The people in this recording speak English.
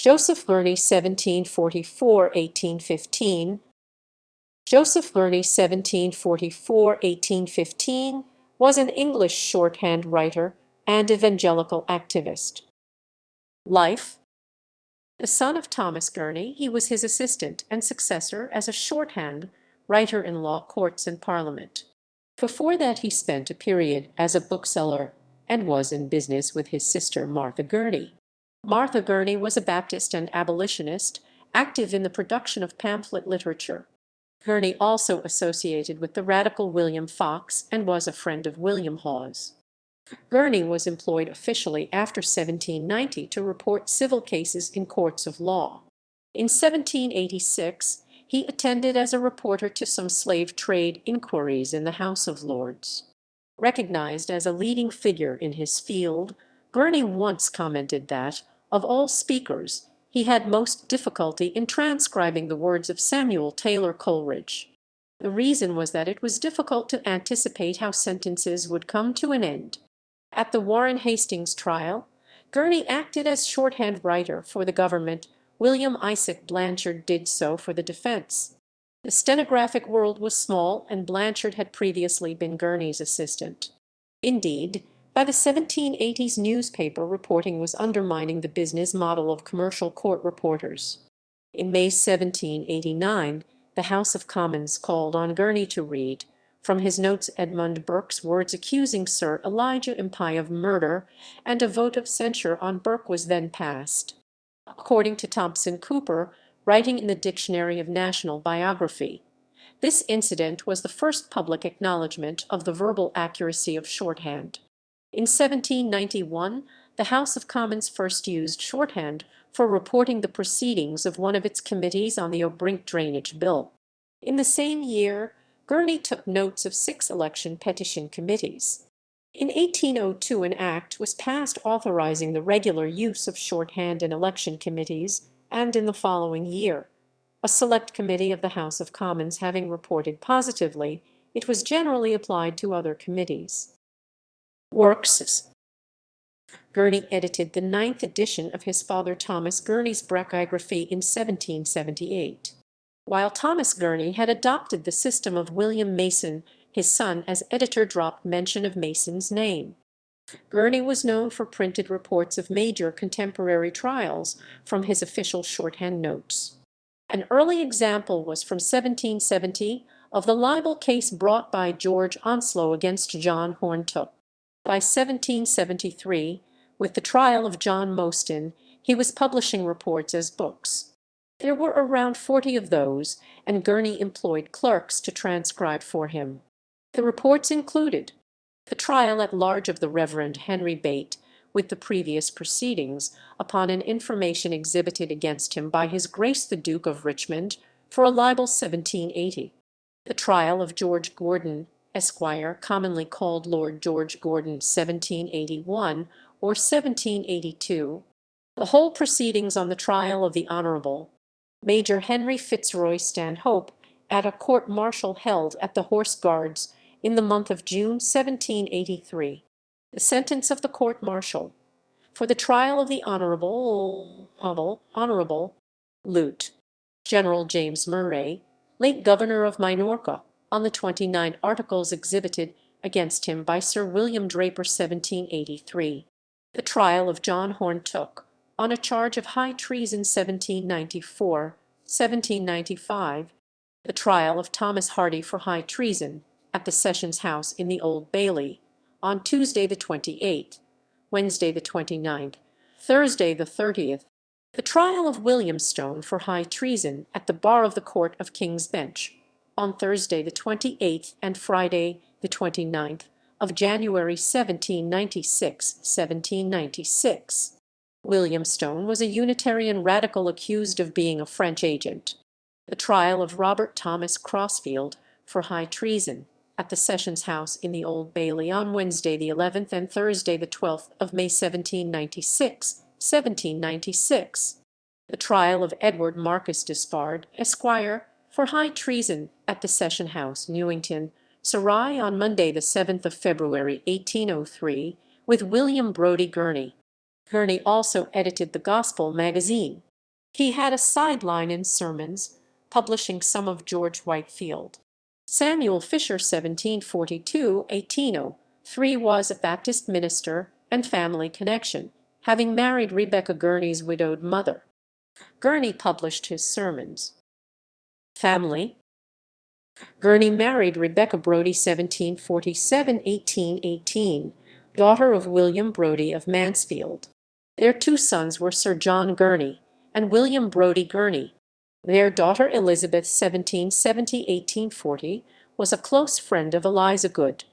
Joseph Gurney, 1744–1815. Joseph Gurney, 1744–1815, was an English shorthand writer and evangelical activist. Life. The son of Thomas Gurney, he was his assistant and successor as a shorthand writer in law courts and parliament. Before that he spent a period as a bookseller and was in business with his sister Martha Gurney. Martha Gurney was a Baptist and abolitionist, active in the production of pamphlet literature. Gurney also associated with the radical William Fox and was a friend of William Hawes. Gurney was employed officially after 1790 to report civil cases in courts of law. In 1786, he attended as a reporter to some slave trade inquiries in the House of Lords. Recognized as a leading figure in his field, Gurney once commented that, of all speakers, he had most difficulty in transcribing the words of Samuel Taylor Coleridge. The reason was that it was difficult to anticipate how sentences would come to an end. At the Warren Hastings trial, Gurney acted as shorthand writer for the government. William Isaac Blanchard did so for the defense. The stenographic world was small, and Blanchard had previously been Gurney's assistant. Indeed, by the 1780s, newspaper reporting was undermining the business model of commercial court reporters. In May 1789, the House of Commons called on Gurney to read from his notes Edmund Burke's words accusing Sir Elijah Impey of murder, and a vote of censure on Burke was then passed. According to Thompson Cooper, writing in the Dictionary of National Biography, this incident was the first public acknowledgment of the verbal accuracy of shorthand. In 1791, the House of Commons first used shorthand for reporting the proceedings of one of its committees on the O'Brien Drainage Bill. In the same year, Gurney took notes of 6 election petition committees. In 1802, an act was passed authorizing the regular use of shorthand in election committees, and in the following year, a select committee of the House of Commons having reported positively, it was generally applied to other committees. Works. Gurney edited the 9th edition of his father Thomas Gurney's biography in 1778. While Thomas Gurney had adopted the system of William Mason, his son as editor dropped mention of Mason's name. Gurney was known for printed reports of major contemporary trials from his official shorthand notes. An early example was from 1770 of the libel case brought by George Onslow against John Horntook. By 1773, with the trial of John Mostyn, he was publishing reports as books. There were around 40 of those, and Gurney employed clerks to transcribe for him. The reports included the trial at large of the Reverend Henry Bate, with the previous proceedings, upon an information exhibited against him by His Grace the Duke of Richmond for a libel 1780. The trial of George Gordon, Esquire, commonly called Lord George Gordon, 1781 or 1782. The whole proceedings on the trial of the Honourable Major Henry Fitzroy Stanhope at a court-martial held at the Horse Guards in the month of June 1783. The sentence of the court-martial for the trial of the Honourable Lieut. General James Murray, late Governor of Minorca, on the 29 articles exhibited against him by Sir William Draper, 1783. The trial of John Horntook on a charge of high treason, 1794, 1795. The trial of Thomas Hardy for high treason at the Sessions House in the Old Bailey on Tuesday the 28th, Wednesday the 29th, Thursday the 30th. The trial of William Stone for high treason at the bar of the Court of King's Bench on Thursday the 28th and Friday the 29th of January 1796. William Stone was a Unitarian radical accused of being a French agent. The trial of Robert Thomas Crossfield for high treason at the Sessions House in the Old Bailey on Wednesday the 11th and Thursday the 12th of May 1796. The trial of Edward Marcus Despard, Esquire, for high treason at the Session House, Newington, Surrey, on Monday the 7th of February 1803, with William Brodie Gurney. Gurney also edited the Gospel magazine. He had a sideline in sermons, publishing some of George Whitefield. Samuel Fisher 1742–1803 was a Baptist minister and family connection, having married Rebecca Gurney's widowed mother. Gurney published his sermons. Family. Gurney married Rebecca Brodie 1747–1818, daughter of William Brodie of Mansfield. Their two sons were Sir John Gurney and William Brodie Gurney. Their daughter Elizabeth 1770–1840 was a close friend of Eliza Good.